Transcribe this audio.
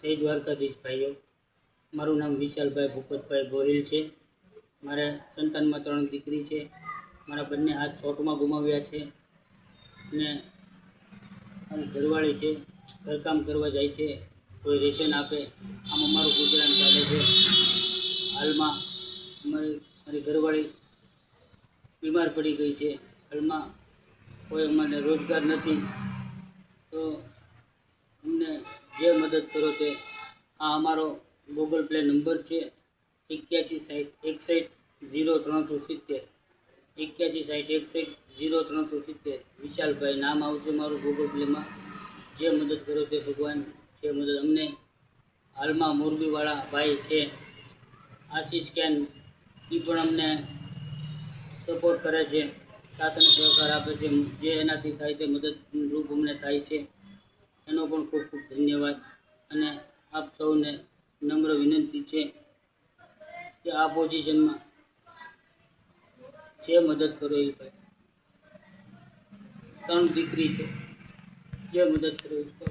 જય દ્વારકાધીશ ભાઈઓ, મારું નામ વિશાલભાઈ ભૂપતભાઈ ગોહિલ છે। મારે સંતાનમાં 3 દીકરી છે। મારા બંને હાથ ચોટમાં ગુમાવ્યા છે અને મારી ઘરવાળી છે, ઘરકામ કરવા જાય છે, કોઈ રેશન આપે, આમ અમારું ગુજરાન ચાલે છે। હાલમાં મારી ઘરવાળી બીમાર પડી ગઈ છે। હાલમાં કોઈ અમને રોજગાર નથી, તો અમને જે મદદ કરો તે આ અમારો ગૂગલ પ્લે નંબર છે 8160610370 8160610370। વિશાલભાઈ નામ આવશે મારું ગૂગલ પ્લેમાં। જે મદદ કરો તે ભગવાન, જે મદદ અમને હાલમાં મોરબીવાળા ભાઈ છે આશીષ કેન, એ પણ અમને સપોર્ટ કરે છે, સાથ અને સહકાર આપે છે। જે એનાથી થાય તે મદદરૂપ અમને થાય છે, એનો પણ ખૂબ ખૂબ ધન્યવાદ। અને આપ સૌને નમ્ર વિનંતી છે કે આ પોઝિશનમાં જે મદદ કરો એ ભાઈ, 3 દીકરી છે, જે મદદ કરો એ કરો।